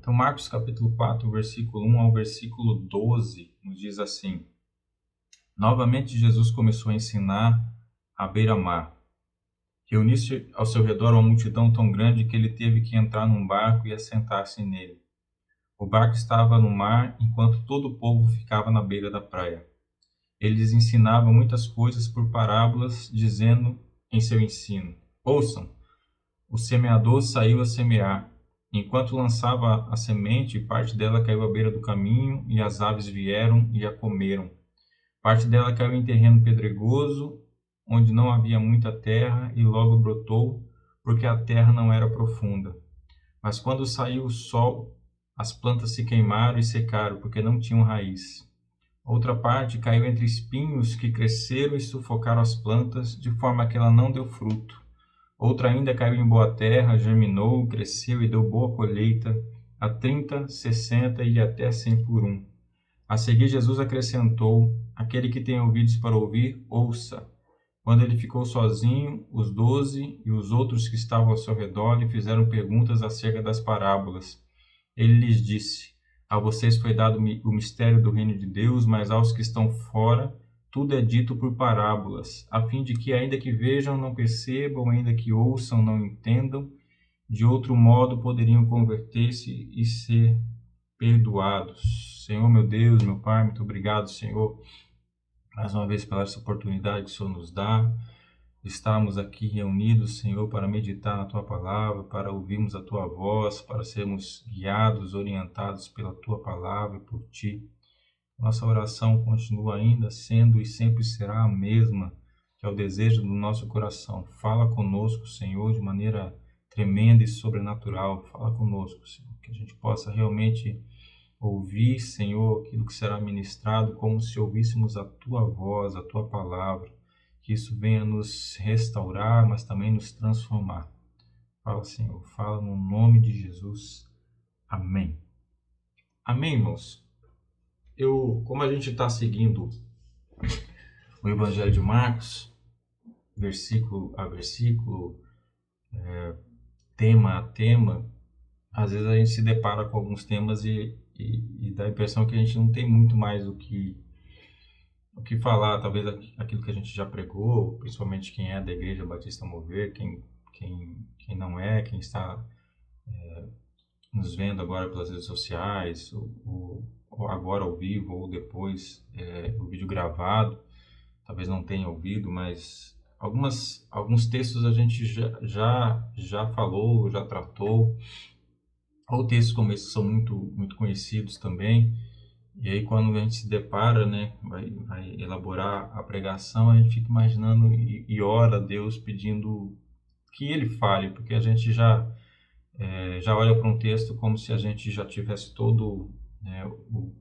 Então, Marcos capítulo 4, versículo 1 ao versículo 12, nos diz assim: Novamente Jesus começou a ensinar à beira-mar. Reuniu-se ao seu redor uma multidão tão grande que ele teve que entrar num barco e assentar-se nele. O barco estava no mar, enquanto todo o povo ficava na beira da praia. Ele lhes ensinava muitas coisas por parábolas, dizendo em seu ensino: Ouçam, o semeador saiu a semear. Enquanto lançava a semente, parte dela caiu à beira do caminho, e as aves vieram e a comeram. Parte dela caiu em terreno pedregoso, onde não havia muita terra, e logo brotou, porque a terra não era profunda. Mas quando saiu o sol, as plantas se queimaram e secaram, porque não tinham raiz. Outra parte caiu entre espinhos que cresceram e sufocaram as plantas, de forma que ela não deu fruto. Outra ainda caiu em boa terra, germinou, cresceu e deu boa colheita, a 30, 60 e até 100 por um. A seguir, Jesus acrescentou: Aquele que tem ouvidos para ouvir, ouça. Quando ele ficou sozinho, os 12 e os outros que estavam ao seu redor lhe fizeram perguntas acerca das parábolas. Ele lhes disse: A vocês foi dado o mistério do reino de Deus, mas aos que estão fora, tudo é dito por parábolas, a fim de que, ainda que vejam, não percebam, ainda que ouçam, não entendam. De outro modo, poderiam converter-se e ser perdoados. Senhor, meu Deus, meu Pai, muito obrigado, Senhor, mais uma vez pela essa oportunidade que o Senhor nos dá. Estamos aqui reunidos, Senhor, para meditar na Tua palavra, para ouvirmos a Tua voz, para sermos guiados, orientados pela Tua palavra e por Ti. Nossa oração continua ainda sendo e sempre será a mesma, que é o desejo do nosso coração. Fala conosco, Senhor, de maneira tremenda e sobrenatural. Fala conosco, Senhor, que a gente possa realmente ouvir, Senhor, aquilo que será ministrado, como se ouvíssemos a Tua voz, a Tua palavra. Que isso venha nos restaurar, mas também nos transformar. Fala, Senhor, fala no nome de Jesus. Amém. Amém, irmãos? Como a gente está seguindo o Evangelho de Marcos, versículo a versículo, tema a tema, às vezes a gente se depara com alguns temas e dá a impressão que a gente não tem muito mais o que falar, talvez aquilo que a gente já pregou, principalmente quem é da Igreja Batista Mover, quem não é, quem está nos vendo agora pelas redes sociais, ou agora ao vivo, ou depois o vídeo gravado, talvez não tenha ouvido, mas alguns textos a gente já falou, já tratou, ou textos como esses são muito conhecidos também. E aí, quando a gente se depara, né, vai elaborar a pregação, a gente fica imaginando e ora a Deus pedindo que Ele fale, porque a gente já olha para um texto como se a gente já tivesse todo, né, o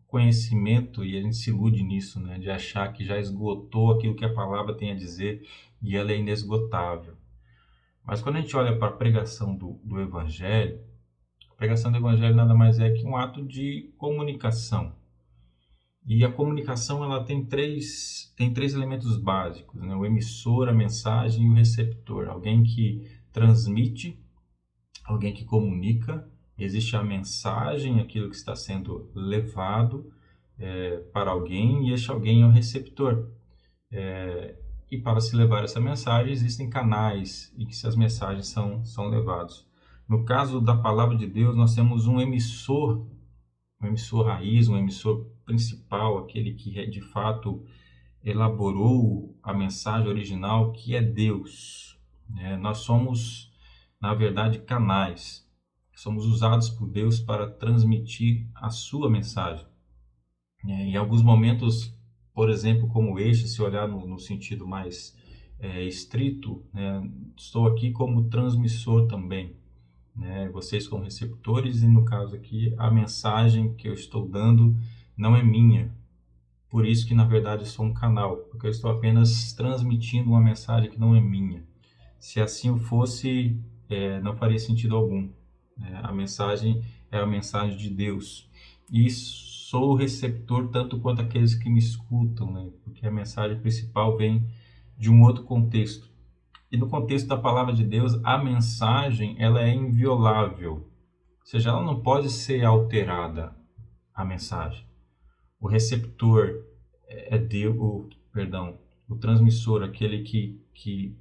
conhecimento, e a gente se ilude nisso, né, de achar que já esgotou aquilo que a palavra tem a dizer e ela é inesgotável. Mas quando a gente olha para a pregação do Evangelho, a pregação do Evangelho nada mais é que um ato de comunicação. E a comunicação ela tem três elementos básicos, né? O emissor, a mensagem e o receptor. Alguém que transmite, alguém que comunica. Existe a mensagem, aquilo que está sendo levado para alguém, e este alguém é o receptor. E para se levar essa mensagem, existem canais em que essas mensagens são levados. No caso da palavra de Deus, nós temos um emissor raiz, um emissor principal, aquele que de fato elaborou a mensagem original, que é Deus. Nós somos, na verdade, canais. Somos usados por Deus para transmitir a sua mensagem. Em alguns momentos, por exemplo, como este, se olhar no sentido mais estrito, estou aqui como transmissor também. Vocês como receptores, e no caso aqui a mensagem que eu estou dando não é minha, por isso que na verdade eu sou um canal, porque eu estou apenas transmitindo uma mensagem que não é minha. Se assim fosse, não faria sentido algum. A mensagem é a mensagem de Deus, e sou receptor tanto quanto aqueles que me escutam, porque a mensagem principal vem de um outro contexto. E no contexto da palavra de Deus, a mensagem ela é inviolável. seja, ela não pode ser alterada, a mensagem. O receptor é Deus, o transmissor, aquele que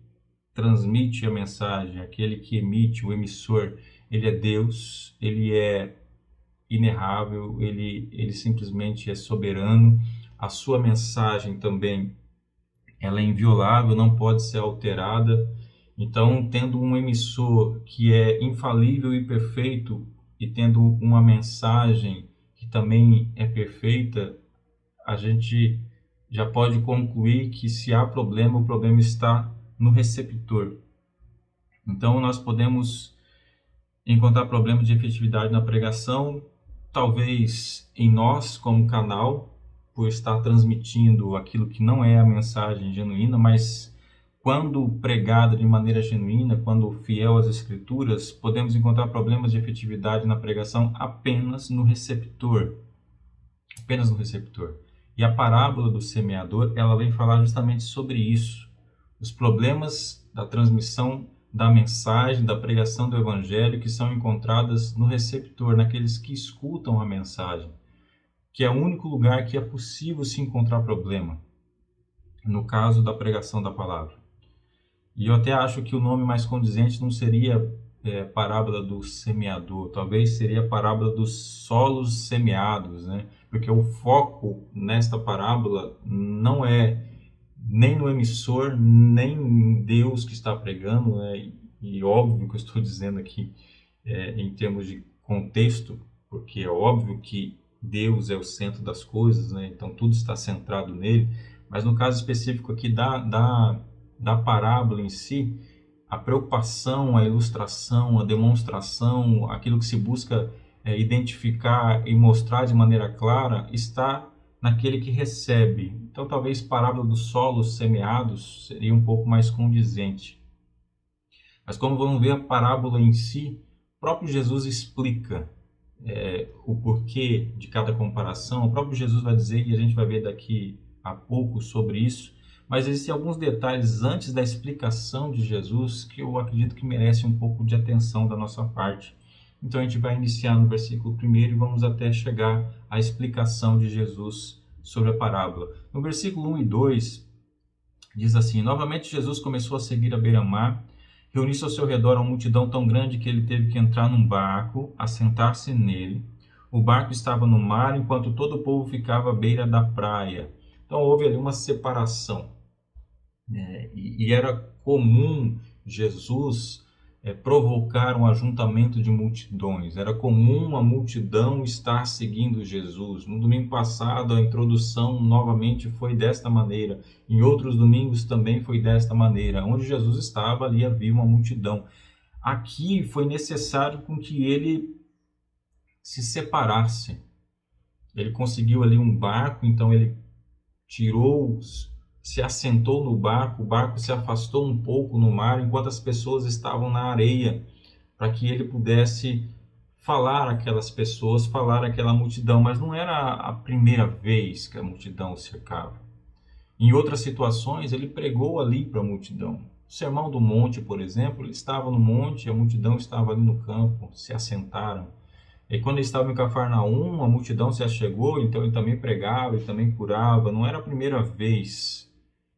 transmite a mensagem, aquele que emite, o emissor, ele é Deus, ele é inerrável, ele simplesmente é soberano. A sua mensagem também, ela é inviolável, não pode ser alterada. Então, tendo um emissor que é infalível e perfeito, e tendo uma mensagem que também é perfeita, a gente já pode concluir que se há problema, o problema está no receptor. Então, nós podemos encontrar problemas de efetividade na pregação, talvez em nós como canal, por estar transmitindo aquilo que não é a mensagem genuína, mas quando pregada de maneira genuína, quando fiel às Escrituras, podemos encontrar problemas de efetividade na pregação apenas no receptor. Apenas no receptor. E a parábola do semeador, ela vem falar justamente sobre isso. Os problemas da transmissão da mensagem, da pregação do evangelho, que são encontradas no receptor, naqueles que escutam a mensagem, que é o único lugar que é possível se encontrar problema, no caso da pregação da palavra. E eu até acho que o nome mais condizente não seria parábola do semeador, talvez seria a parábola dos solos semeados, né? Porque o foco nesta parábola não é nem no emissor, nem em Deus que está pregando, né? E óbvio que eu estou dizendo aqui em termos de contexto, porque é óbvio que Deus é o centro das coisas, né? Então tudo está centrado nele, mas no caso específico aqui da parábola em si, a preocupação, a ilustração, a demonstração, aquilo que se busca identificar e mostrar de maneira clara, está naquele que recebe. Então, talvez parábola dos solos semeados seria um pouco mais condizente. Mas como vamos ver a parábola em si, o próprio Jesus explica o porquê de cada comparação. O próprio Jesus vai dizer, e a gente vai ver daqui a pouco sobre isso, mas existem alguns detalhes antes da explicação de Jesus que eu acredito que merecem um pouco de atenção da nossa parte. Então a gente vai iniciar no versículo 1 e vamos até chegar à explicação de Jesus sobre a parábola. No versículo 1 e 2 diz assim: Novamente Jesus começou a seguir a beira-mar, reuniu-se ao seu redor uma multidão tão grande que ele teve que entrar num barco, assentar-se nele. O barco estava no mar, enquanto todo o povo ficava à beira da praia. Então houve ali uma separação. E era comum Jesus provocar um ajuntamento de multidões. Era comum a multidão estar seguindo Jesus. No domingo passado, a introdução novamente foi desta maneira. Em outros domingos também foi desta maneira. Onde Jesus estava, ali havia uma multidão. Aqui foi necessário com que ele se separasse. Ele conseguiu ali um barco, então ele se assentou no barco, o barco se afastou um pouco no mar, enquanto as pessoas estavam na areia, para que ele pudesse falar àquelas pessoas, falar àquela multidão. Mas não era a primeira vez que a multidão o cercava. Em outras situações, ele pregou ali para a multidão. O Sermão do Monte, por exemplo, ele estava no monte, a multidão estava ali no campo, se assentaram. E quando ele estava em Cafarnaum, a multidão se achegou, então ele também pregava, ele também curava. Não era a primeira vez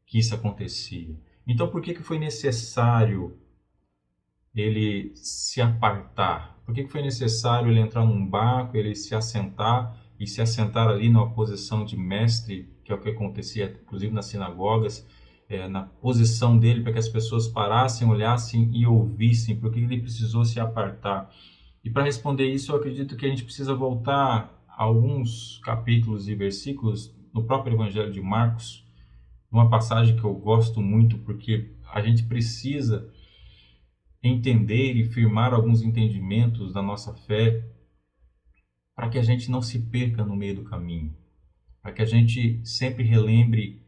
que isso acontecia. Então, por que foi necessário ele se apartar? Por que foi necessário ele entrar num barco, ele se assentar e se assentar ali numa posição de mestre, que é o que acontecia, inclusive nas sinagogas, na posição dele, para que as pessoas parassem, olhassem e ouvissem? Por que ele precisou se apartar? E para responder isso, eu acredito que a gente precisa voltar a alguns capítulos e versículos no próprio Evangelho de Marcos, uma passagem que eu gosto muito, porque a gente precisa entender e firmar alguns entendimentos da nossa fé para que a gente não se perca no meio do caminho, para que a gente sempre relembre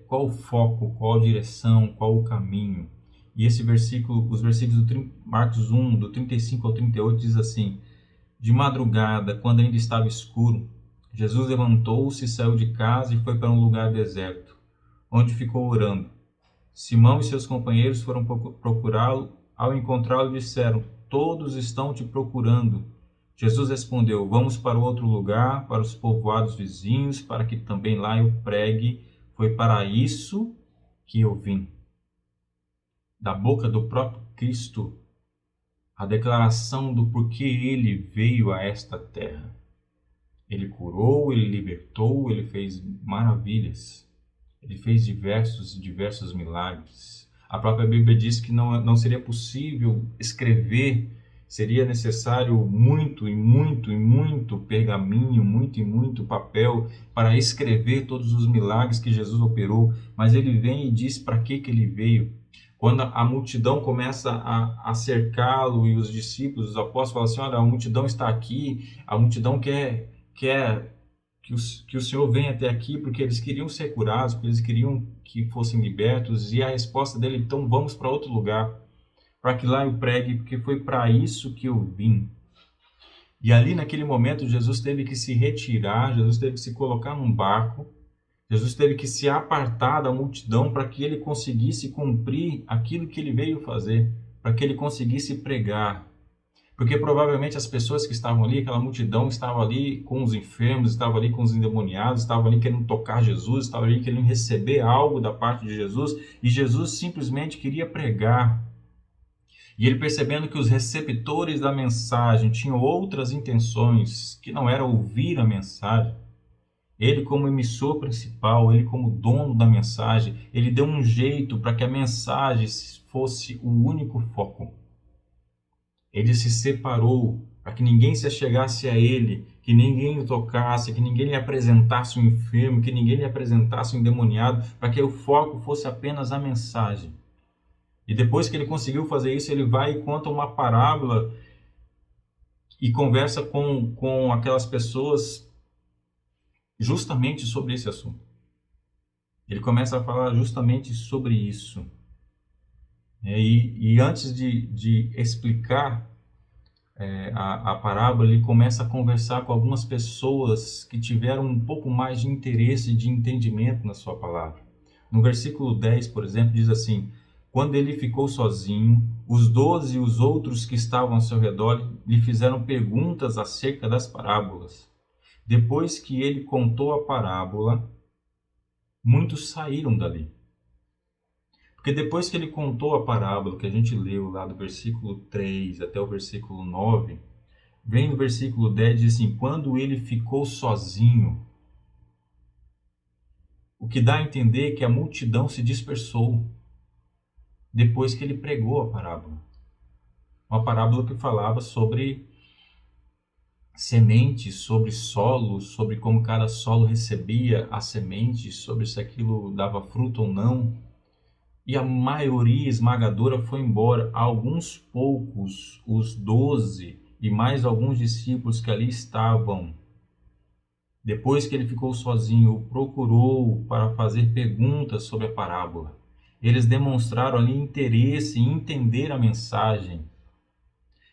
qual o foco, qual a direção, qual o caminho. E esse versículo, os versículos do Marcos 1, do 35 ao 38, diz assim: De madrugada, quando ainda estava escuro, Jesus levantou-se, saiu de casa e foi para um lugar deserto, onde ficou orando. Simão e seus companheiros foram procurá-lo. Ao encontrá-lo, disseram: Todos estão te procurando. Jesus respondeu: vamos para o outro lugar, para os povoados vizinhos, para que também lá eu pregue. Foi para isso que eu vim. Da boca do próprio Cristo, a declaração do porquê ele veio a esta terra. Ele curou, ele libertou, ele fez maravilhas. Ele fez diversos milagres. A própria Bíblia diz que não seria possível escrever, seria necessário muito e muito e muito pergaminho, muito e muito papel para escrever todos os milagres que Jesus operou. Mas ele vem e diz para que ele veio. Quando a multidão começa a cercá-lo e os discípulos, os apóstolos falam assim: olha, a multidão está aqui, a multidão quer que o Senhor venha até aqui, porque eles queriam ser curados, porque eles queriam que fossem libertos. E a resposta dele: então vamos para outro lugar, para que lá eu pregue, porque foi para isso que eu vim. E ali naquele momento Jesus teve que se retirar, Jesus teve que se colocar num barco, Jesus teve que se apartar da multidão para que ele conseguisse cumprir aquilo que ele veio fazer, para que ele conseguisse pregar. Porque provavelmente as pessoas que estavam ali, aquela multidão, estava ali com os enfermos, estava ali com os endemoniados, estava ali querendo tocar Jesus, estava ali querendo receber algo da parte de Jesus, e Jesus simplesmente queria pregar. E ele, percebendo que os receptores da mensagem tinham outras intenções, que não era ouvir a mensagem, ele, como emissor principal, ele como dono da mensagem, ele deu um jeito para que a mensagem fosse o único foco. Ele se separou para que ninguém se achegasse a ele, que ninguém o tocasse, que ninguém lhe apresentasse um enfermo, que ninguém lhe apresentasse um endemoniado, para que o foco fosse apenas a mensagem. E depois que ele conseguiu fazer isso, ele vai e conta uma parábola e conversa com aquelas pessoas justamente sobre esse assunto. Ele começa a falar justamente sobre isso. E antes de explicar a parábola, ele começa a conversar com algumas pessoas que tiveram um pouco mais de interesse e de entendimento na sua palavra. No versículo 10, por exemplo, diz assim: quando ele ficou sozinho, os 12 e os outros que estavam ao seu redor lhe fizeram perguntas acerca das parábolas. Depois que ele contou a parábola, muitos saíram dali. Porque depois que ele contou a parábola que a gente leu lá do versículo 3 até o versículo 9, vem no versículo 10 e diz assim: quando ele ficou sozinho, o que dá a entender que a multidão se dispersou depois que ele pregou a parábola. Uma parábola que falava sobre sementes, sobre solo, sobre como cada solo recebia a semente, sobre se aquilo dava fruto ou não. E a maioria esmagadora foi embora. Alguns poucos, os 12 e mais alguns discípulos que ali estavam, depois que ele ficou sozinho, o procurou para fazer perguntas sobre a parábola. Eles demonstraram ali interesse em entender a mensagem.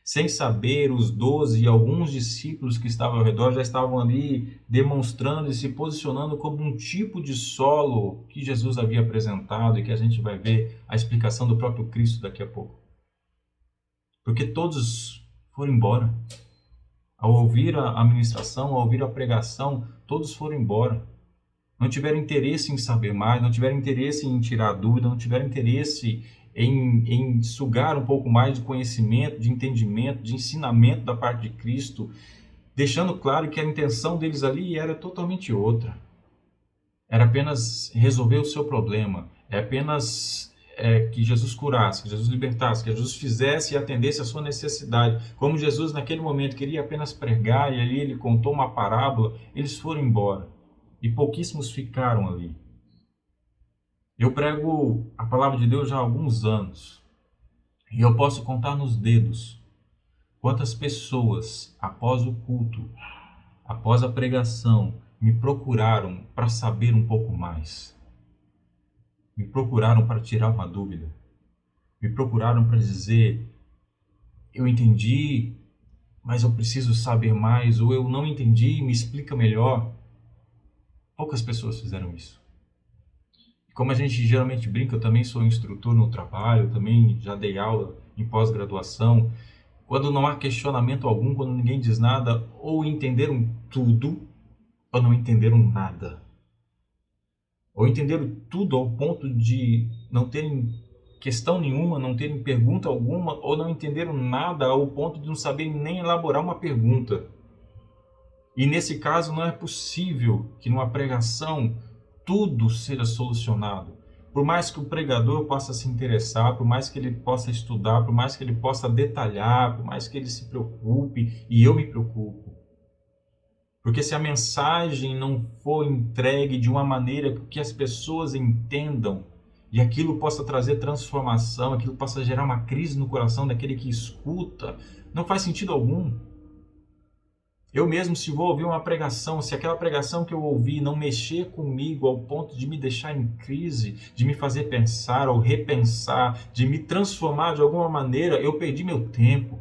Sem saber, os 12 e alguns discípulos que estavam ao redor já estavam ali demonstrando e se posicionando como um tipo de solo que Jesus havia apresentado e que a gente vai ver a explicação do próprio Cristo daqui a pouco. Porque todos foram embora. Ao ouvir a ministração, ao ouvir a pregação, todos foram embora. Não tiveram interesse em saber mais, não tiveram interesse em tirar dúvida, não tiveram interesse em sugar um pouco mais de conhecimento, de entendimento, de ensinamento da parte de Cristo, deixando claro que a intenção deles ali era totalmente outra. Era apenas resolver o seu problema, é apenas que Jesus curasse, que Jesus libertasse, que Jesus fizesse e atendesse a sua necessidade. Como Jesus naquele momento queria apenas pregar e ali ele contou uma parábola, eles foram embora e pouquíssimos ficaram ali. Eu prego a palavra de Deus já há alguns anos e eu posso contar nos dedos quantas pessoas, após o culto, após a pregação, me procuraram para saber um pouco mais. Me procuraram para tirar uma dúvida. Me procuraram para dizer: eu entendi, mas eu preciso saber mais, ou eu não entendi, me explica melhor. Poucas pessoas fizeram isso. Como a gente geralmente brinca, eu também sou instrutor no trabalho, também já dei aula em pós-graduação, quando não há questionamento algum, quando ninguém diz nada, ou entenderam tudo, ou não entenderam nada. Ou entenderam tudo ao ponto de não terem questão nenhuma, não terem pergunta alguma, ou não entenderam nada ao ponto de não saberem nem elaborar uma pergunta. E nesse caso não é possível que numa pregação tudo seja solucionado. Por mais que o pregador possa se interessar, por mais que ele possa estudar, por mais que ele possa detalhar, por mais que ele se preocupe, e eu me preocupo. Porque se a mensagem não for entregue de uma maneira que as pessoas entendam, e aquilo possa trazer transformação, aquilo possa gerar uma crise no coração daquele que escuta, não faz sentido algum. Eu mesmo, se vou ouvir uma pregação, se aquela pregação que eu ouvi não mexer comigo ao ponto de me deixar em crise, de me fazer pensar ou repensar, de me transformar de alguma maneira, eu perdi meu tempo.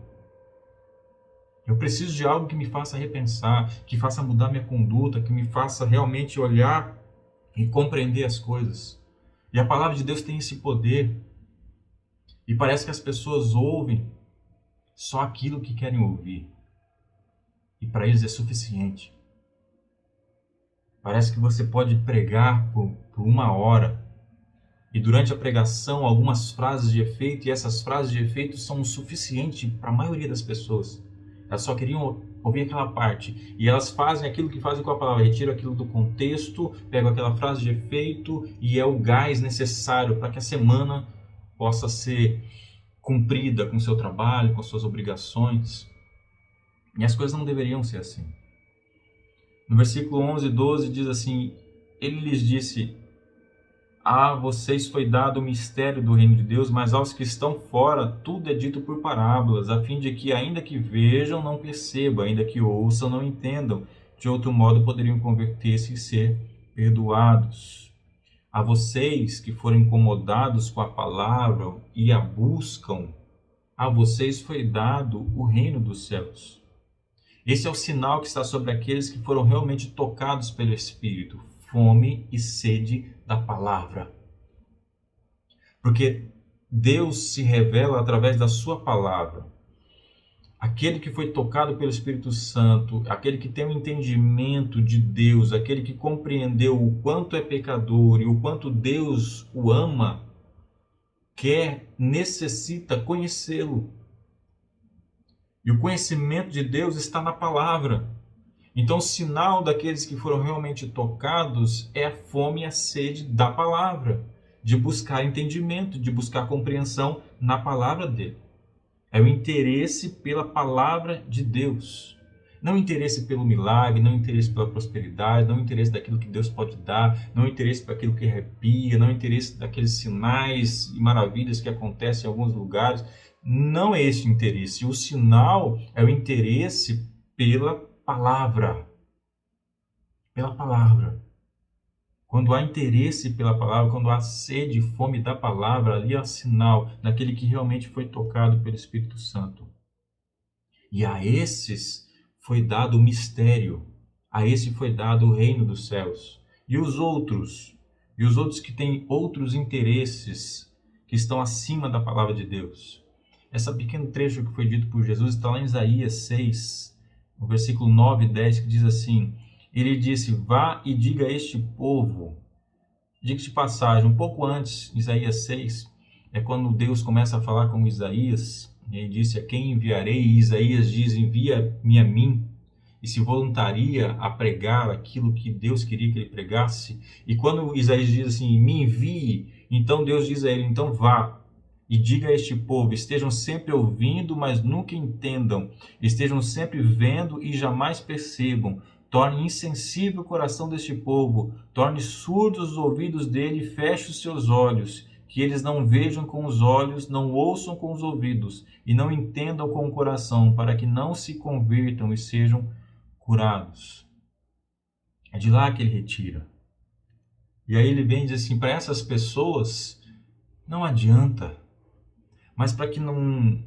Eu preciso de algo que me faça repensar, que faça mudar minha conduta, que me faça realmente olhar e compreender as coisas. E a palavra de Deus tem esse poder. E parece que as pessoas ouvem só aquilo que querem ouvir. E para eles é suficiente. Parece que você pode pregar por 1 hora e durante a pregação algumas frases de efeito, e essas frases de efeito são o suficiente para a maioria das pessoas. Elas só queriam ouvir aquela parte e elas fazem aquilo que fazem com a palavra, retiram aquilo do contexto, pegam aquela frase de efeito e é o gás necessário para que a semana possa ser cumprida com o seu trabalho, com suas obrigações. E as coisas não deveriam ser assim. No versículo 11 e 12 diz assim: ele lhes disse: a vocês foi dado o mistério do reino de Deus, mas aos que estão fora tudo é dito por parábolas, a fim de que ainda que vejam não percebam, ainda que ouçam não entendam, de outro modo poderiam converter-se e ser perdoados. A vocês que foram incomodados com a palavra e a buscam, a vocês foi dado o reino dos céus. Esse é o sinal que está sobre aqueles que foram realmente tocados pelo Espírito, fome e sede da palavra. Porque Deus se revela através da sua palavra. Aquele que foi tocado pelo Espírito Santo, aquele que tem um entendimento de Deus, aquele que compreendeu o quanto é pecador e o quanto Deus o ama, necessita conhecê-lo. E o conhecimento de Deus está na palavra. Então, o sinal daqueles que foram realmente tocados é a fome e a sede da palavra, de buscar entendimento, de buscar compreensão na palavra dele. É o interesse pela palavra de Deus. Não o interesse pelo milagre, não o interesse pela prosperidade, não o interesse daquilo que Deus pode dar, não o interesse para aquilo que arrepia, não o interesse daqueles sinais e maravilhas que acontecem em alguns lugares. Não é esse o interesse. O sinal é o interesse pela palavra. Pela palavra. Quando há interesse pela palavra, quando há sede e fome da palavra, ali há sinal daquele que realmente foi tocado pelo Espírito Santo. E a esses foi dado o mistério, a esse foi dado o reino dos céus. E os outros que têm outros interesses, que estão acima da palavra de Deus. Esse pequeno trecho que foi dito por Jesus está lá em Isaías 6, no versículo 9 e 10, que diz assim: ele disse: vá e diga a este povo. Diga de passagem, um pouco antes, Isaías 6, é quando Deus começa a falar com Isaías, e ele disse: a quem enviarei? E Isaías diz: envia-me a mim. E se voluntaria a pregar aquilo que Deus queria que ele pregasse. E quando Isaías diz assim: me envie, então Deus diz a ele: então vá. E diga a este povo: estejam sempre ouvindo, mas nunca entendam. Estejam sempre vendo e jamais percebam. Torne insensível o coração deste povo. Torne surdos os ouvidos dele e feche os seus olhos. Que eles não vejam com os olhos, não ouçam com os ouvidos e não entendam com o coração, para que não se convertam e sejam curados. É de lá que ele retira. E aí ele vem e diz assim: para essas pessoas não adianta. Mas para que não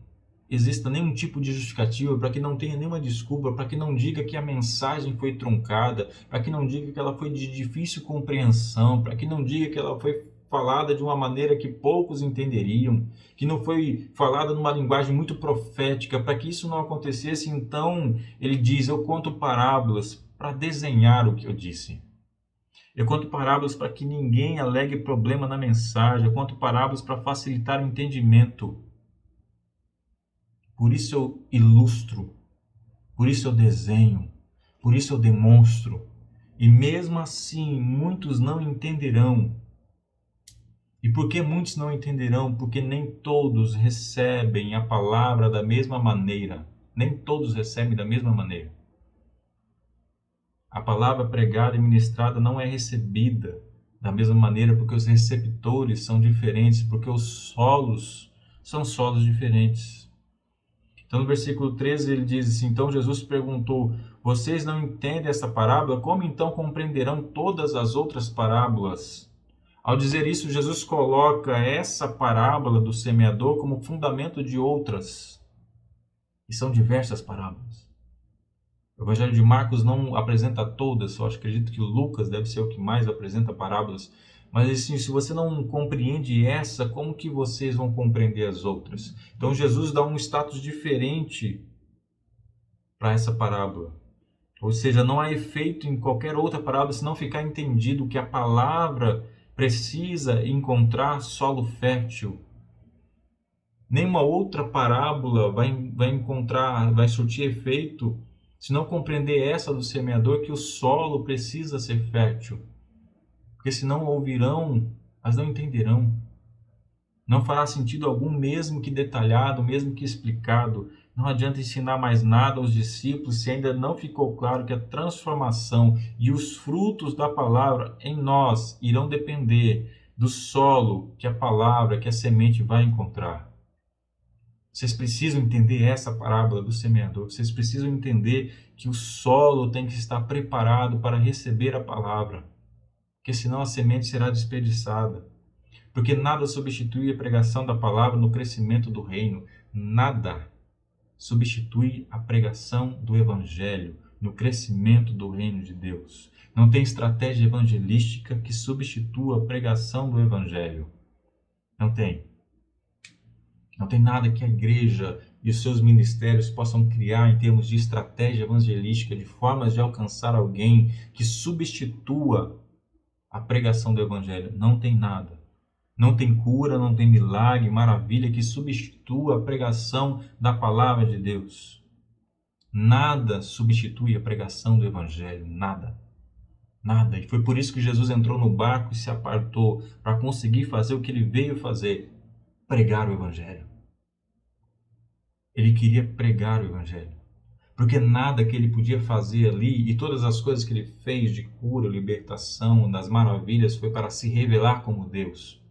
exista nenhum tipo de justificativa, para que não tenha nenhuma desculpa, para que não diga que a mensagem foi truncada, para que não diga que ela foi de difícil compreensão, para que não diga que ela foi falada de uma maneira que poucos entenderiam, que não foi falada numa linguagem muito profética. Para que isso não acontecesse, então ele diz: eu conto parábolas para desenhar o que eu disse. Eu conto parábolas para que ninguém alegue problema na mensagem. Eu conto parábolas para facilitar o entendimento. Por isso eu ilustro, por isso eu desenho, por isso eu demonstro. E mesmo assim, muitos não entenderão. E por que muitos não entenderão? Porque nem todos recebem a palavra da mesma maneira. Nem todos recebem da mesma maneira. A palavra pregada e ministrada não é recebida da mesma maneira, porque os receptores são diferentes, porque os solos são solos diferentes. Então, no versículo 13, ele diz assim: então Jesus perguntou: vocês não entendem esta parábola? Como então compreenderão todas as outras parábolas? Ao dizer isso, Jesus coloca essa parábola do semeador como fundamento de outras. E são diversas parábolas. O Evangelho de Marcos não apresenta todas, eu acredito que Lucas deve ser o que mais apresenta parábolas. Mas assim, se você não compreende essa, como que vocês vão compreender as outras? Então Jesus dá um status diferente para essa parábola. Ou seja, não há efeito em qualquer outra parábola se não ficar entendido que a palavra precisa encontrar solo fértil. Nenhuma outra parábola vai surtir efeito se não compreender essa do semeador, que o solo precisa ser fértil. Porque senão ouvirão, mas não entenderão. Não fará sentido algum, mesmo que detalhado, mesmo que explicado. Não adianta ensinar mais nada aos discípulos se ainda não ficou claro que a transformação e os frutos da palavra em nós irão depender do solo que a palavra, que a semente vai encontrar. Vocês precisam entender essa parábola do semeador. Vocês precisam entender que o solo tem que estar preparado para receber a palavra. Porque senão a semente será desperdiçada. Porque nada substitui a pregação da palavra no crescimento do reino. Nada substitui a pregação do evangelho no crescimento do reino de Deus. Não tem estratégia evangelística que substitua a pregação do evangelho. Não tem. Não tem nada que a igreja e os seus ministérios possam criar em termos de estratégia evangelística, de formas de alcançar alguém que substitua a pregação do evangelho. Não tem nada. Não tem cura, não tem milagre, maravilha que substitua a pregação da palavra de Deus. Nada substitui a pregação do evangelho. Nada. Nada. E foi por isso que Jesus entrou no barco e se apartou, para conseguir fazer o que ele veio fazer: pregar o evangelho. Ele queria pregar o evangelho. Porque nada que ele podia fazer ali, e todas as coisas que ele fez de cura, libertação, das maravilhas, foi para se revelar como Deus.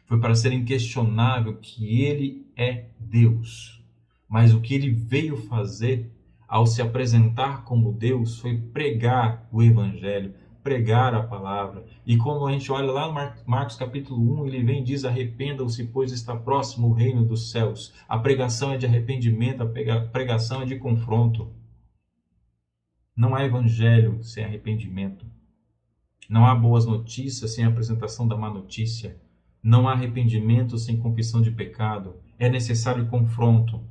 Foi para ser inquestionável que ele é Deus. Mas o que ele veio fazer ao se apresentar como Deus foi pregar o evangelho, pregar a palavra. E quando a gente olha lá no Marcos capítulo 1, ele vem e diz: arrependam-se, pois está próximo o reino dos céus. A pregação é de arrependimento, a pregação é de confronto. Não há evangelho sem arrependimento. Não há boas notícias sem a apresentação da má notícia. Não há arrependimento sem confissão de pecado. É necessário confronto.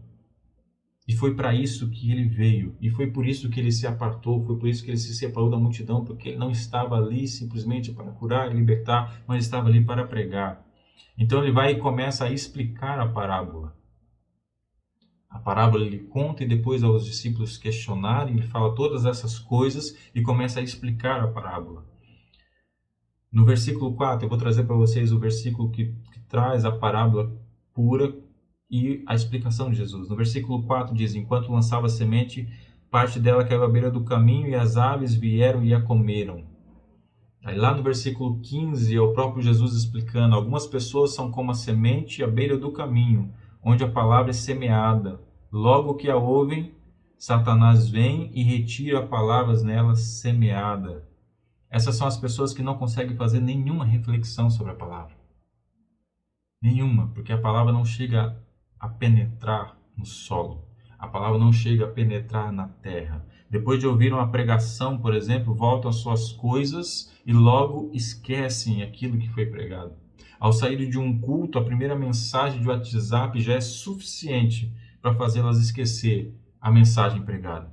E foi para isso que ele veio. E foi por isso que ele se apartou. Foi por isso que ele se separou da multidão. Porque ele não estava ali simplesmente para curar e libertar, mas estava ali para pregar. Então ele vai e começa a explicar a parábola. A parábola ele conta, e depois aos discípulos questionarem, ele fala todas essas coisas e começa a explicar a parábola. No versículo 4, eu vou trazer para vocês o versículo que traz a parábola pura e a explicação de Jesus. No versículo 4 diz: enquanto lançava a semente, parte dela caiu à beira do caminho, e as aves vieram e a comeram. Aí lá no versículo 15 é o próprio Jesus explicando: algumas pessoas são como a semente à beira do caminho, onde a palavra é semeada. Logo que a ouvem, Satanás vem e retira a palavra nelas semeada. Essas são as pessoas que não conseguem fazer nenhuma reflexão sobre a palavra. Nenhuma, porque a palavra não chega a penetrar no solo. A palavra não chega a penetrar na terra. Depois de ouvir uma pregação, por exemplo, voltam às suas coisas e logo esquecem aquilo que foi pregado. Ao sair de um culto, a primeira mensagem de WhatsApp já é suficiente para fazê-las esquecer a mensagem pregada.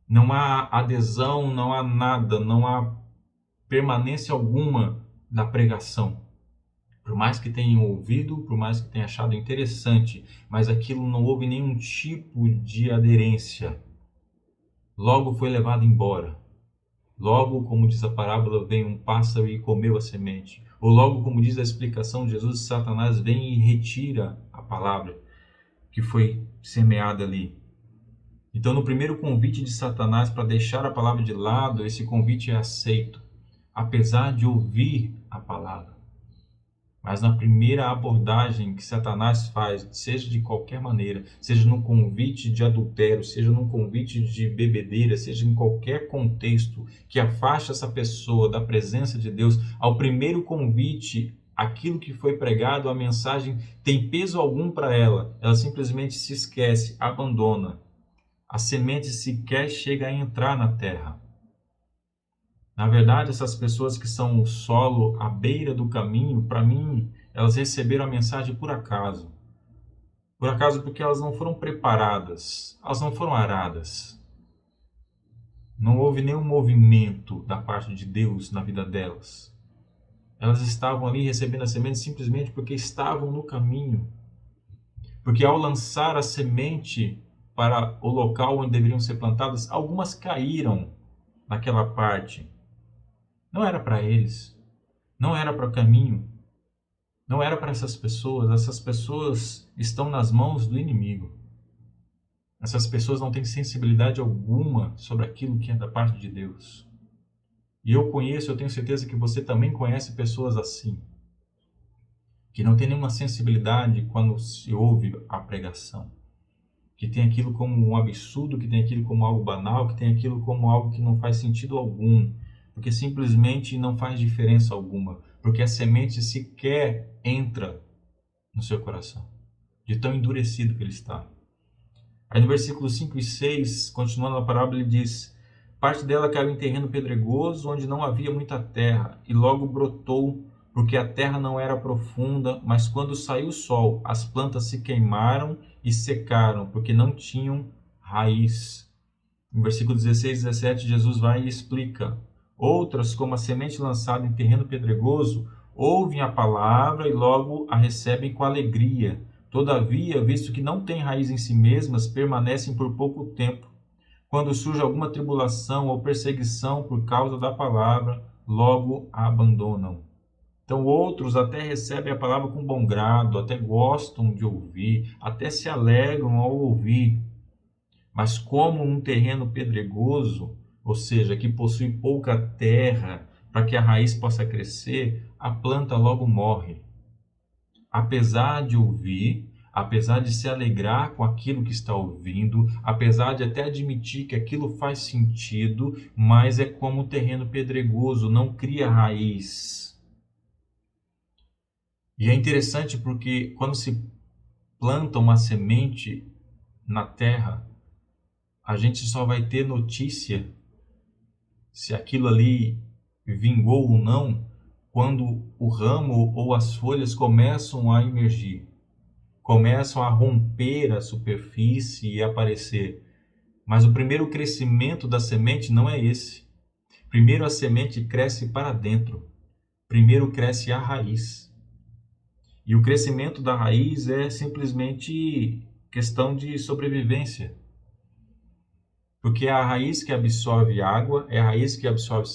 Não há adesão, não há nada, não há permanência alguma da pregação. Por mais que tenham ouvido, por mais que tenham achado interessante, mas aquilo não houve nenhum tipo de aderência. Logo foi levado embora. Logo, como diz a parábola, vem um pássaro e comeu a semente. Ou logo, como diz a explicação de Jesus, Satanás vem e retira a palavra que foi semeada ali. Então, no primeiro convite de Satanás para deixar a palavra de lado, esse convite é aceito, apesar de ouvir a palavra. Mas na primeira abordagem que Satanás faz, seja de qualquer maneira, seja num convite de adultério, seja num convite de bebedeira, seja em qualquer contexto que afaste essa pessoa da presença de Deus, ao primeiro convite, aquilo que foi pregado, a mensagem tem peso algum para ela, ela simplesmente se esquece, abandona. A semente sequer chega a entrar na terra. Na verdade, essas pessoas que são o solo à beira do caminho, para mim, elas receberam a mensagem por acaso. Por acaso porque elas não foram preparadas, elas não foram aradas. Não houve nenhum movimento da parte de Deus na vida delas. Elas estavam ali recebendo a semente simplesmente porque estavam no caminho. Porque ao lançar a semente para o local onde deveriam ser plantadas, algumas caíram naquela parte. Não era para eles, não era para o caminho, não era para essas pessoas estão nas mãos do inimigo. Essas pessoas não têm sensibilidade alguma sobre aquilo que é da parte de Deus. E eu tenho certeza que você também conhece pessoas assim, que não tem nenhuma sensibilidade quando se ouve a pregação, que tem aquilo como um absurdo, que tem aquilo como algo banal, que tem aquilo como algo que não faz sentido algum, porque simplesmente não faz diferença alguma, porque a semente sequer entra no seu coração, de tão endurecido que ele está. Aí no versículo 5 e 6, continuando a parábola, ele diz: parte dela caiu em terreno pedregoso, onde não havia muita terra, e logo brotou, porque a terra não era profunda, mas quando saiu o sol, as plantas se queimaram e secaram, porque não tinham raiz. No versículo 16 e 17, Jesus vai e explica: outras, como a semente lançada em terreno pedregoso, ouvem a palavra e logo a recebem com alegria. Todavia, visto que não têm raiz em si mesmas, permanecem por pouco tempo. Quando surge alguma tribulação ou perseguição por causa da palavra, logo a abandonam. Então, outros até recebem a palavra com bom grado, até gostam de ouvir, até se alegram ao ouvir. Mas como um terreno pedregoso, ou seja, que possui pouca terra para que a raiz possa crescer, a planta logo morre. Apesar de ouvir, apesar de se alegrar com aquilo que está ouvindo, apesar de até admitir que aquilo faz sentido, mas é como um terreno pedregoso, não cria raiz. E é interessante porque quando se planta uma semente na terra, a gente só vai ter notícia se aquilo ali vingou ou não quando o ramo ou as folhas começam a emergir, começam a romper a superfície e aparecer. Mas o primeiro crescimento da semente não é esse. Primeiro a semente cresce para dentro. Primeiro cresce a raiz. E o crescimento da raiz é simplesmente questão de sobrevivência. Porque é a raiz que absorve água, é a raiz que absorve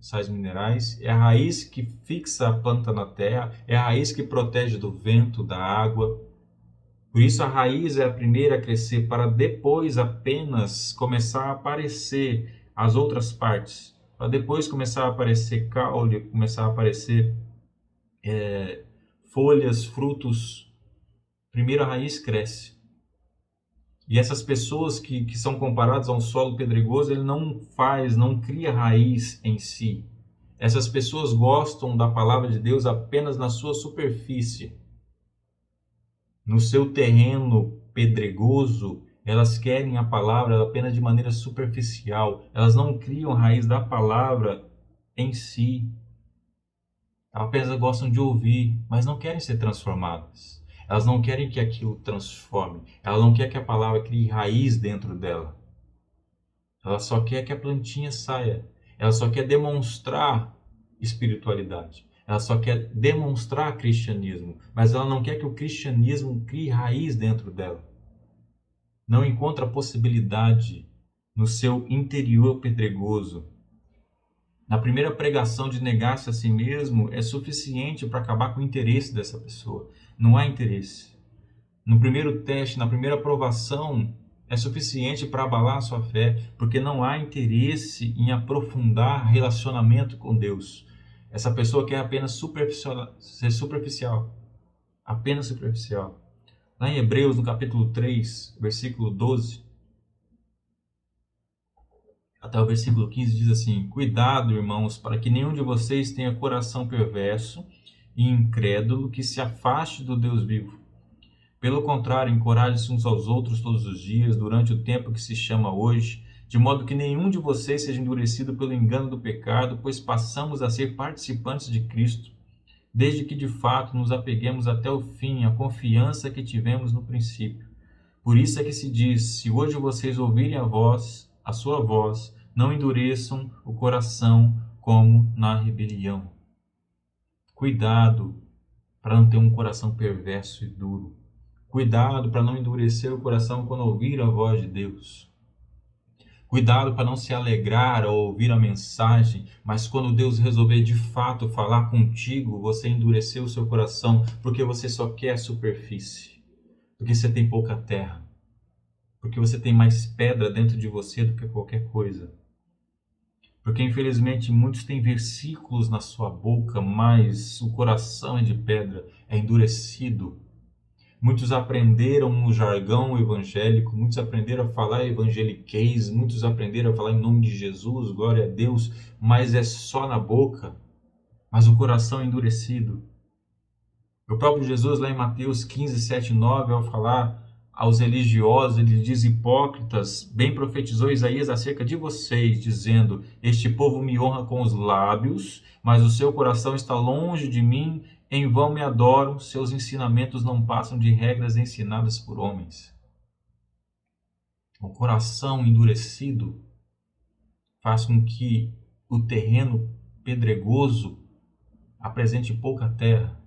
sais minerais, é a raiz que fixa a planta na terra, é a raiz que protege do vento, da água. Por isso a raiz é a primeira a crescer, para depois apenas começar a aparecer as outras partes. Para depois começar a aparecer caule, começar a aparecer folhas, frutos. Primeiro a raiz cresce. E essas pessoas que são comparadas a um solo pedregoso, ele não cria raiz em si. Essas pessoas gostam da palavra de Deus apenas na sua superfície. No seu terreno pedregoso, elas querem a palavra apenas de maneira superficial. Elas não criam raiz da palavra em si. Elas apenas gostam de ouvir, mas não querem ser transformadas. Elas não querem que aquilo transforme. Ela não quer que a palavra crie raiz dentro dela. Ela só quer que a plantinha saia. Ela só quer demonstrar espiritualidade. Ela só quer demonstrar cristianismo. Mas ela não quer que o cristianismo crie raiz dentro dela. Não encontra possibilidade no seu interior pedregoso. Na primeira pregação de negar-se a si mesmo é suficiente para acabar com o interesse dessa pessoa. Não há interesse. No primeiro teste, na primeira aprovação, é suficiente para abalar a sua fé, porque não há interesse em aprofundar relacionamento com Deus. Essa pessoa quer apenas ser superficial, apenas superficial. Lá em Hebreus, no capítulo 3, versículo 12, até o versículo 15 diz assim: cuidado, irmãos, para que nenhum de vocês tenha coração perverso e incrédulo que se afaste do Deus vivo. Pelo contrário, encorajem-se uns aos outros todos os dias, durante o tempo que se chama hoje, de modo que nenhum de vocês seja endurecido pelo engano do pecado, pois passamos a ser participantes de Cristo, desde que de fato nos apeguemos até o fim à confiança que tivemos no princípio. Por isso é que se diz: se hoje vocês ouvirem a sua voz, não endureçam o coração como na rebelião. Cuidado para não ter um coração perverso e duro. Cuidado para não endurecer o coração quando ouvir a voz de Deus. Cuidado para não se alegrar ao ouvir a mensagem, mas quando Deus resolver de fato falar contigo, você endurecer o seu coração porque você só quer superfície, porque você tem pouca terra, porque você tem mais pedra dentro de você do que qualquer coisa. Porque infelizmente muitos têm versículos na sua boca, mas o coração é de pedra, é endurecido. Muitos aprenderam o jargão evangélico, muitos aprenderam a falar evangeliquez, muitos aprenderam a falar em nome de Jesus, glória a Deus, mas é só na boca, mas o coração é endurecido. O próprio Jesus, lá em Mateus 15, 7 e 9, ao falar aos religiosos, ele diz: hipócritas, bem profetizou Isaías acerca de vocês, dizendo: este povo me honra com os lábios, mas o seu coração está longe de mim. Em vão me adoram, seus ensinamentos não passam de regras ensinadas por homens. O coração endurecido faz com que o terreno pedregoso apresente pouca terra.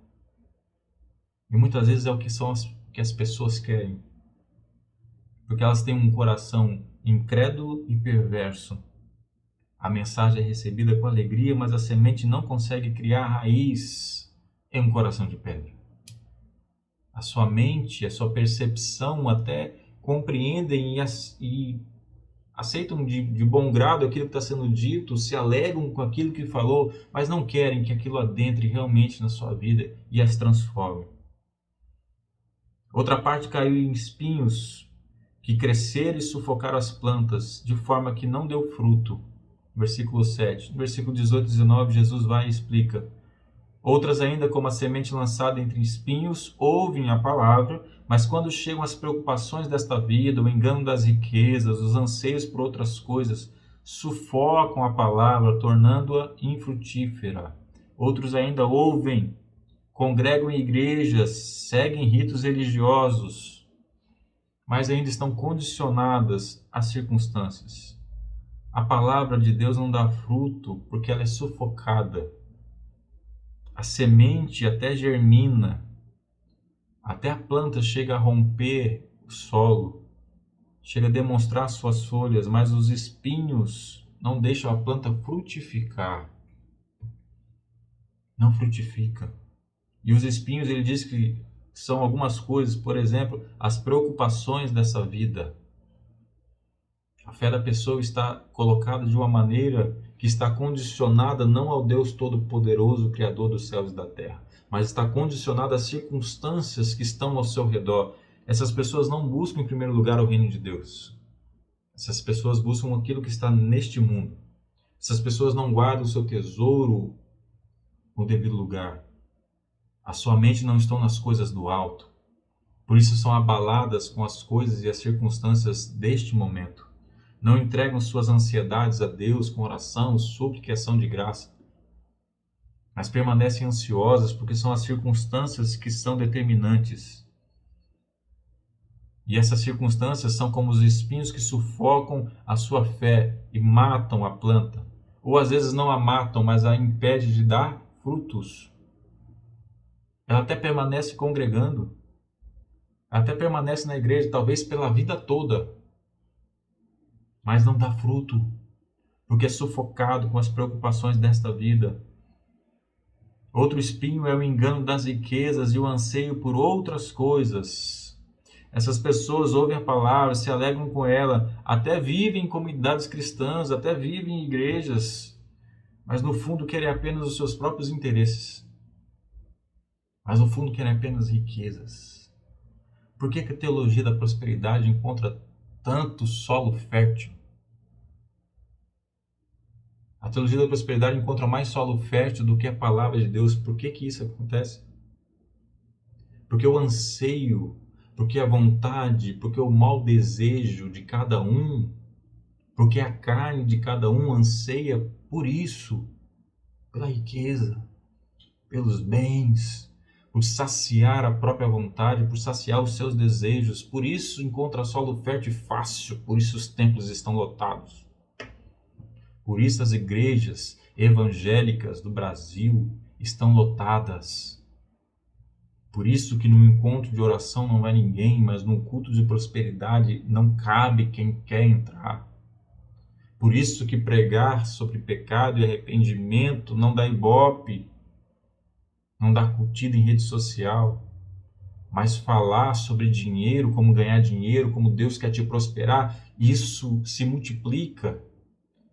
E muitas vezes é o que as pessoas querem. Porque elas têm um coração incrédulo e perverso. A mensagem é recebida com alegria, mas a semente não consegue criar raiz em um coração de pedra. A sua mente, a sua percepção até compreendem e aceitam de bom grado aquilo que está sendo dito, se alegram com aquilo que falou, mas não querem que aquilo adentre realmente na sua vida e as transforme. Outra parte caiu em espinhos que cresceram e sufocaram as plantas, de forma que não deu fruto. Versículo 7. No versículo 18 e 19, Jesus vai e explica: outras ainda, como a semente lançada entre espinhos, ouvem a palavra, mas quando chegam as preocupações desta vida, o engano das riquezas, os anseios por outras coisas, sufocam a palavra, tornando-a infrutífera. Outros ainda ouvem, congregam em igrejas, seguem ritos religiosos, mas ainda estão condicionadas às circunstâncias. A palavra de Deus não dá fruto porque ela é sufocada. A semente até germina, até a planta chega a romper o solo, chega a demonstrar suas folhas, mas os espinhos não deixam a planta frutificar. Não frutifica. E os espinhos, ele diz que são algumas coisas, por exemplo, as preocupações dessa vida. A fé da pessoa está colocada de uma maneira que está condicionada não ao Deus Todo-Poderoso, Criador dos céus e da terra, mas está condicionada às circunstâncias que estão ao seu redor. Essas pessoas não buscam em primeiro lugar o reino de Deus. Essas pessoas buscam aquilo que está neste mundo. Essas pessoas não guardam o seu tesouro no devido lugar. A sua mente não está nas coisas do alto. Por isso são abaladas com as coisas e as circunstâncias deste momento. Não entregam suas ansiedades a Deus com oração, súplica e ação de graça. mas permanecem ansiosas porque são as circunstâncias que são determinantes. E essas circunstâncias são como os espinhos que sufocam a sua fé e matam a planta. Ou às vezes não a matam, mas a impede de dar frutos. Ela até permanece congregando, até permanece na igreja, talvez pela vida toda, mas não dá fruto, porque é sufocado com as preocupações desta vida. Outro espinho é o engano das riquezas e o anseio por outras coisas. Essas pessoas ouvem a palavra, se alegram com ela, até vivem em comunidades cristãs, até vivem em igrejas, mas no fundo querem apenas os seus próprios interesses. Mas no fundo querem apenas riquezas. Por que a teologia da prosperidade encontra tanto solo fértil? A teologia da prosperidade encontra mais solo fértil do que a palavra de Deus. Por que isso acontece? Porque o anseio, porque a vontade, porque o mau desejo de cada um, porque a carne de cada um anseia por isso, pela riqueza, pelos bens, por saciar a própria vontade, por saciar os seus desejos. Por isso encontra solo fértil e fácil, por isso os templos estão lotados. Por isso as igrejas evangélicas do Brasil estão lotadas. Por isso que no encontro de oração não vai ninguém, mas no culto de prosperidade não cabe quem quer entrar. Por isso que pregar sobre pecado e arrependimento não dá ibope, não dá curtida em rede social, mas falar sobre dinheiro, como ganhar dinheiro, como Deus quer te prosperar, isso se multiplica.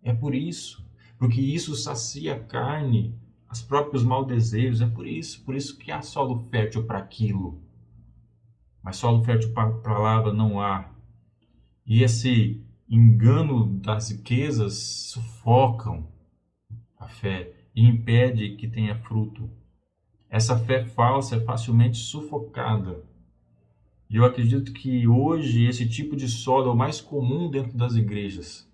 É por isso, porque isso sacia a carne, os próprios maus desejos, é por isso que há solo fértil para aquilo. Mas solo fértil para a palavra não há. E esse engano das riquezas sufocam a fé e impede que tenha fruto. Essa fé falsa é facilmente sufocada. E eu acredito que hoje esse tipo de solo é o mais comum dentro das igrejas.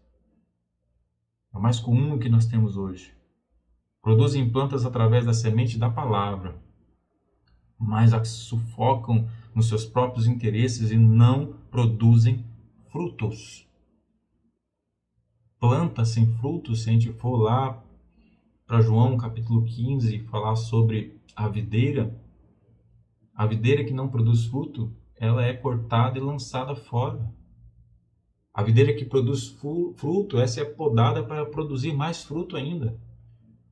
É o mais comum que nós temos hoje. Produzem plantas através da semente da palavra, mas as sufocam nos seus próprios interesses e não produzem frutos. Planta sem frutos, se a gente for lá para João capítulo 15 e falar sobre a videira que não produz fruto, ela é cortada e lançada fora. A videira que produz fruto, essa é podada para produzir mais fruto ainda.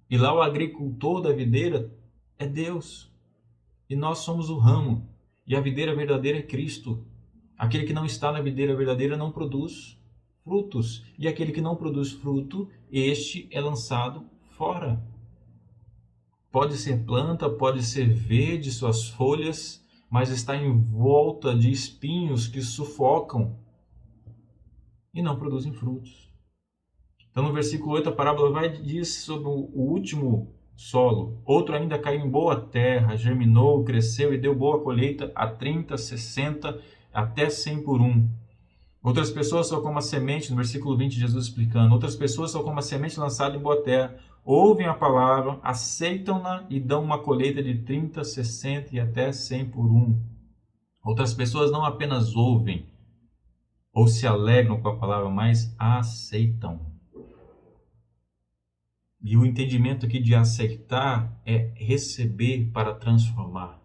E lá o agricultor da videira é Deus. E nós somos o ramo. E a videira verdadeira é Cristo. Aquele que não está na videira verdadeira não produz frutos. E aquele que não produz fruto, este é lançado fora. Pode ser planta, pode ser verde suas folhas, mas está em volta de espinhos que sufocam e não produzem frutos. Então no versículo 8 a parábola vai e diz sobre o último solo. Outro ainda caiu em boa terra, germinou, cresceu e deu boa colheita a 30, 60, até 100 por um. Outras pessoas são como a semente, no versículo 20 Jesus explicando, outras pessoas são como a semente lançada em boa terra, ouvem a palavra, aceitam-na e dão uma colheita de 30, 60 e até 100 por um. Outras pessoas não apenas ouvem ou se alegram com a palavra, mas a aceitam. E o entendimento aqui de aceitar é receber para transformar.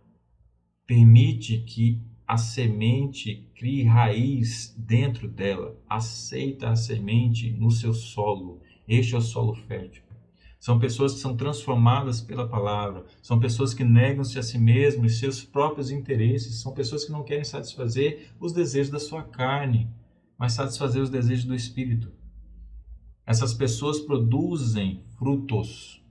Permite que a semente crie raiz dentro dela. Aceita a semente no seu solo. Este é o solo fértil. São pessoas que são transformadas pela palavra. São pessoas que negam-se a si mesmos e seus próprios interesses. São pessoas que não querem satisfazer os desejos da sua carne, mas satisfazer os desejos do Espírito. Essas pessoas produzem frutos,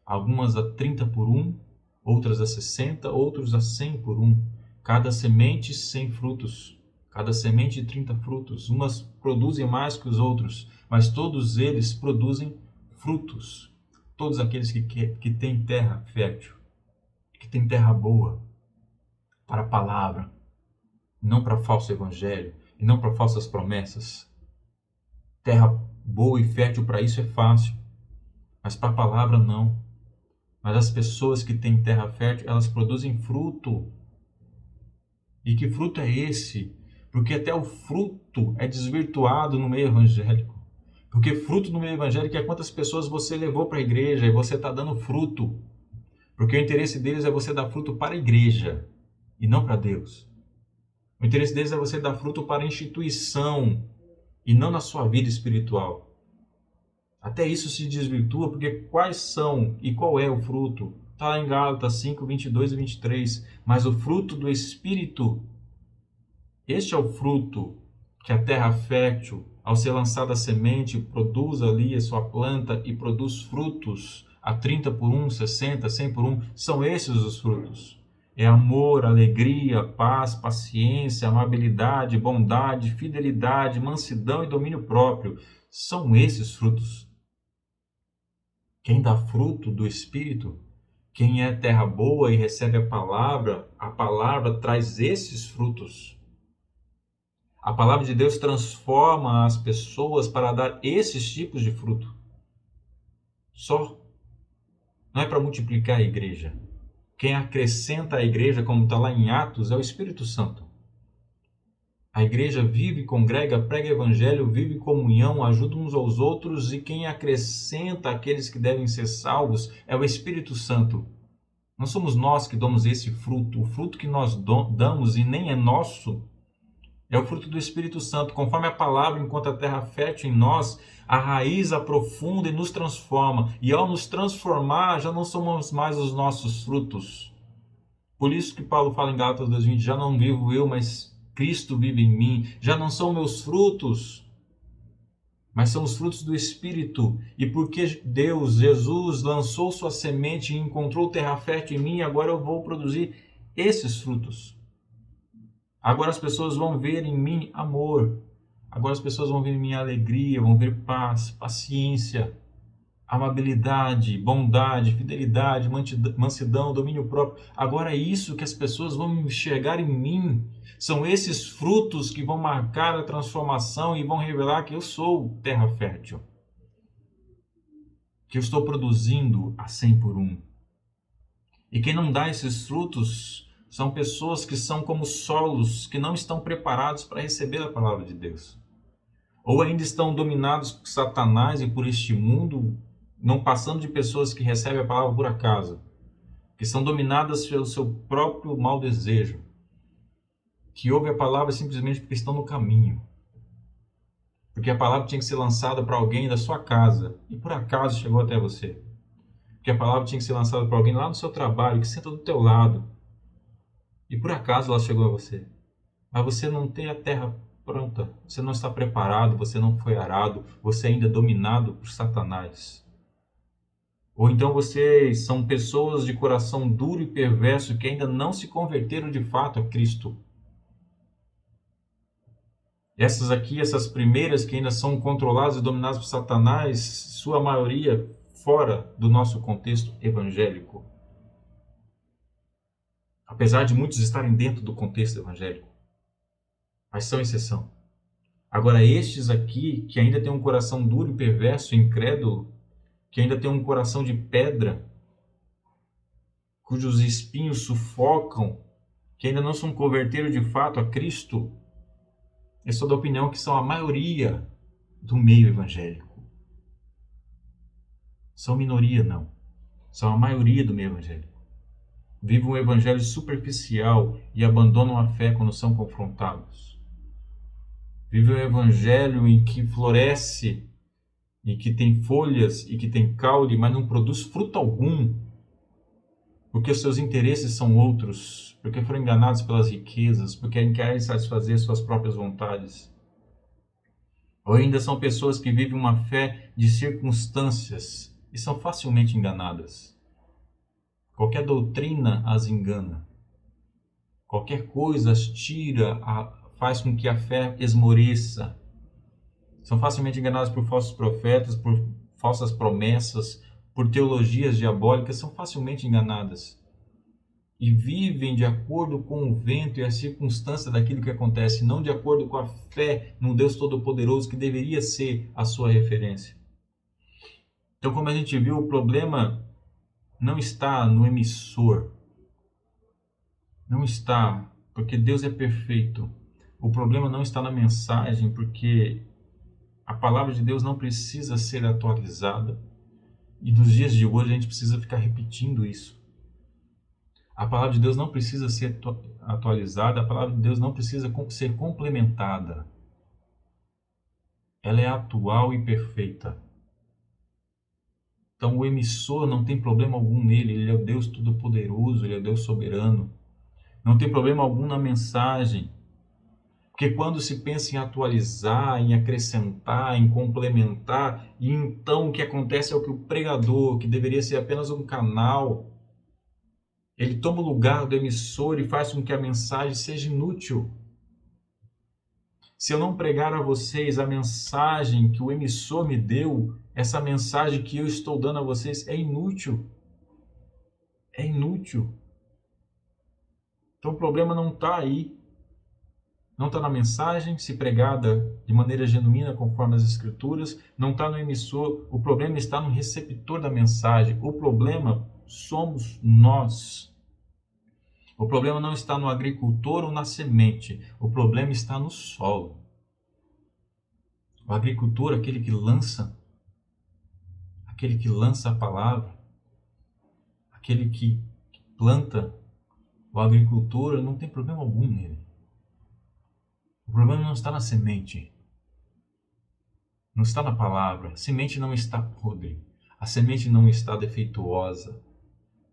algumas a 30 por um, outras a 60, outros a 100 por um. Cada semente 100 frutos, cada semente 30 frutos. Umas produzem mais que os outros, mas todos eles produzem frutos. Todos aqueles que têm terra fértil, que têm terra boa para a palavra, não para falso evangelho e não para falsas promessas. Terra boa e fértil para isso é fácil, mas para a palavra não. Mas as pessoas que têm terra fértil, elas produzem fruto. E que fruto é esse? Porque até o fruto é desvirtuado no meio evangélico. Porque fruto no meio evangélico é quantas pessoas você levou para a igreja e você está dando fruto. Porque o interesse deles é você dar fruto para a igreja e não para Deus. O interesse deles é você dar fruto para a instituição e não na sua vida espiritual. Até isso se desvirtua, porque quais são e qual é o fruto? Está lá em Gálatas 5, 22 e 23. Mas o fruto do Espírito, este é o fruto que a terra fértil, ao ser lançada a semente, produz ali a sua planta e produz frutos a 30 por 1, 60, 100 por 1. São esses os frutos. É amor, alegria, paz, paciência, amabilidade, bondade, fidelidade, mansidão e domínio próprio. São esses frutos. Quem dá fruto do Espírito, quem é terra boa e recebe a palavra traz esses frutos. A palavra de Deus transforma as pessoas para dar esses tipos de fruto. Só. Não é para multiplicar a igreja. Quem acrescenta a igreja, como está lá em Atos, é o Espírito Santo. A igreja vive, congrega, prega evangelho, vive comunhão, ajuda uns aos outros, e quem acrescenta aqueles que devem ser salvos é o Espírito Santo. Não somos nós que damos esse fruto. O fruto que nós damos e nem é nosso é o fruto do Espírito Santo. Conforme a palavra, enquanto a terra fértil em nós, a raiz aprofunda e nos transforma. E ao nos transformar, já não somos mais os nossos frutos. Por isso que Paulo fala em Gálatas 2:20, já não vivo eu, mas Cristo vive em mim. Já não são meus frutos, mas são os frutos do Espírito. E porque Deus, Jesus, lançou sua semente e encontrou terra fértil em mim, agora eu vou produzir esses frutos. Agora as pessoas vão ver em mim amor. Agora as pessoas vão ver em mim alegria, vão ver paz, paciência, amabilidade, bondade, fidelidade, mansidão, domínio próprio. Agora é isso que as pessoas vão enxergar em mim. São esses frutos que vão marcar a transformação e vão revelar que eu sou terra fértil. Que eu estou produzindo a 100 por 1. E quem não dá esses frutos são pessoas que são como solos, que não estão preparados para receber a palavra de Deus. Ou ainda estão dominados por Satanás e por este mundo, não passando de pessoas que recebem a palavra por acaso, que são dominadas pelo seu próprio mau desejo, que ouvem a palavra simplesmente porque estão no caminho. Porque a palavra tinha que ser lançada para alguém da sua casa, e por acaso chegou até você. Porque a palavra tinha que ser lançada para alguém lá no seu trabalho, que senta do teu lado, e por acaso ela chegou a você. Mas você não tem a terra pronta, você não está preparado, você não foi arado, você ainda é dominado por Satanás. Ou então vocês são pessoas de coração duro e perverso que ainda não se converteram de fato a Cristo. Essas aqui, essas primeiras que ainda são controladas e dominadas por Satanás, sua maioria fora do nosso contexto evangélico. Apesar de muitos estarem dentro do contexto evangélico, mas são exceção. Agora estes aqui, que ainda têm um coração duro e perverso, incrédulo, que ainda têm um coração de pedra, cujos espinhos sufocam, que ainda não são converteram de fato a Cristo, eu sou da opinião que são a maioria do meio evangélico. São minoria, não. São a maioria do meio evangélico. Vivem um evangelho superficial e abandonam a fé quando são confrontados. Vivem um evangelho em que floresce, e que tem folhas, e que tem caule, mas não produz fruto algum, porque os seus interesses são outros, porque foram enganados pelas riquezas, porque querem satisfazer suas próprias vontades. Ou ainda são pessoas que vivem uma fé de circunstâncias e são facilmente enganadas. Qualquer doutrina as engana. Qualquer coisa as tira, faz com que a fé esmoreça. São facilmente enganadas por falsos profetas, por falsas promessas, por teologias diabólicas, são facilmente enganadas. E vivem de acordo com o vento e a circunstância daquilo que acontece, não de acordo com a fé num Deus Todo-Poderoso que deveria ser a sua referência. Então, como a gente viu, o problema não está no emissor, não está, porque Deus é perfeito. O problema não está na mensagem, porque a palavra de Deus não precisa ser atualizada. E nos dias de hoje a gente precisa ficar repetindo isso. A palavra de Deus não precisa ser atualizada, a palavra de Deus não precisa ser complementada. Ela é atual e perfeita. Então o emissor não tem problema algum nele, ele é o Deus Todo-Poderoso, ele é o Deus soberano. Não tem problema algum na mensagem. Porque quando se pensa em atualizar, em acrescentar, em complementar, e então o que acontece é o que o pregador, que deveria ser apenas um canal, ele toma o lugar do emissor e faz com que a mensagem seja inútil. Se eu não pregar a vocês a mensagem que o emissor me deu, essa mensagem que eu estou dando a vocês é inútil. É inútil. Então o problema não está aí. Não está na mensagem, se pregada de maneira genuína, conforme as Escrituras. Não está no emissor. O problema está no receptor da mensagem. O problema somos nós. O problema não está no agricultor ou na semente. O problema está no solo. O agricultor, aquele que lança a palavra, aquele que planta, o agricultor, não tem problema algum nele. O problema não está na semente, não está na palavra. A semente não está podre, a semente não está defeituosa,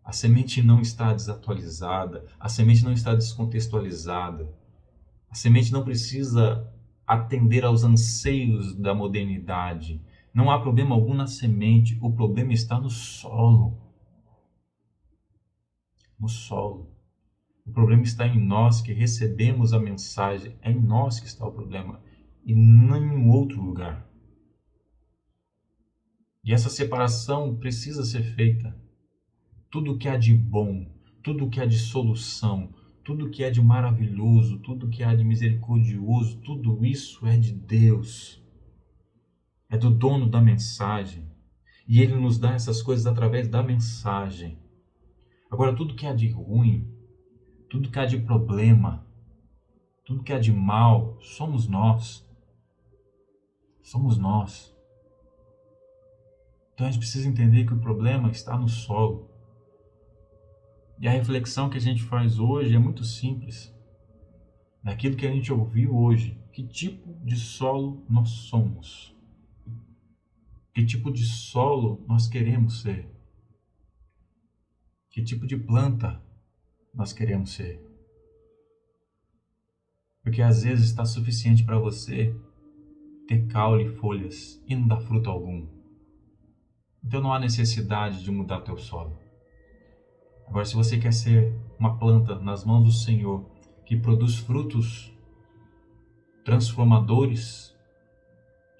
a semente não está desatualizada, a semente não está descontextualizada, a semente não precisa atender aos anseios da modernidade. Não há problema algum na semente, o problema está no solo. No solo. O problema está em nós que recebemos a mensagem, é em nós que está o problema, e não em outro lugar. E essa separação precisa ser feita. Tudo que há de bom, tudo que há de solução, tudo que há de maravilhoso, tudo que há de misericordioso, tudo isso é de Deus. É do dono da mensagem. E Ele nos dá essas coisas através da mensagem. Agora, tudo que há de ruim, tudo que há de problema, tudo que há de mal, somos nós. Somos nós. Então a gente precisa entender que o problema está no solo. E a reflexão que a gente faz hoje é muito simples. Naquilo que a gente ouviu hoje, que tipo de solo nós somos? Que tipo de solo nós queremos ser? Que tipo de planta nós queremos ser? Porque às vezes está suficiente para você ter caule e folhas e não dar fruto algum. Então não há necessidade de mudar teu solo. Agora, se você quer ser uma planta nas mãos do Senhor, que produz frutos transformadores,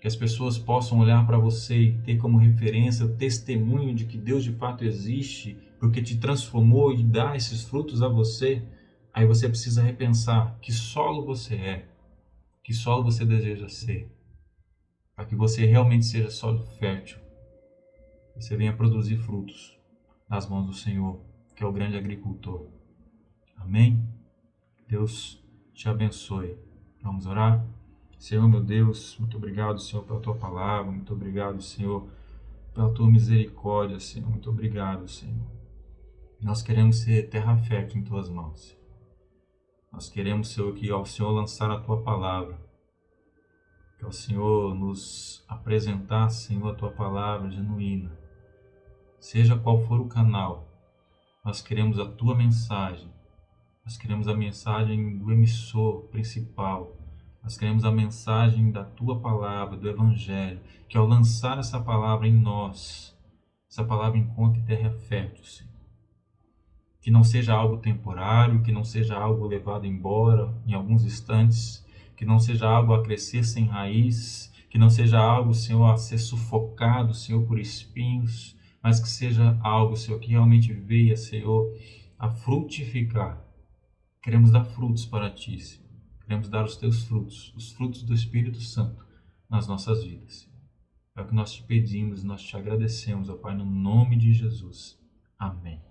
que as pessoas possam olhar para você e ter como referência o testemunho de que Deus de fato existe, porque te transformou e dá esses frutos a você, aí você precisa repensar que solo você é, que solo você deseja ser, para que você realmente seja solo fértil, você venha produzir frutos nas mãos do Senhor, que é o grande agricultor. Amém? Deus te abençoe. Vamos orar? Senhor, meu Deus, muito obrigado, Senhor, pela Tua palavra. Muito obrigado, Senhor, pela Tua misericórdia, Senhor. Muito obrigado, Senhor. Nós queremos ser terra fértil em Tuas mãos. Nós queremos, Senhor, que ao Senhor lançar a Tua palavra, que ao Senhor nos apresentar, Senhor, a Tua palavra genuína, seja qual for o canal, nós queremos a Tua mensagem. Nós queremos a mensagem do emissor principal. Nós queremos a mensagem da Tua palavra, do Evangelho, que ao lançar essa palavra em nós, essa palavra encontre terra fértil, Senhor. Que não seja algo temporário, que não seja algo levado embora em alguns instantes, que não seja algo a crescer sem raiz, que não seja algo, Senhor, a ser sufocado, Senhor, por espinhos, mas que seja algo, Senhor, que realmente venha, Senhor, a frutificar. Queremos dar frutos para Ti, Senhor. Queremos dar os Teus frutos, os frutos do Espírito Santo nas nossas vidas, Senhor. É o que nós te pedimos, nós te agradecemos, ó Pai, no nome de Jesus. Amém.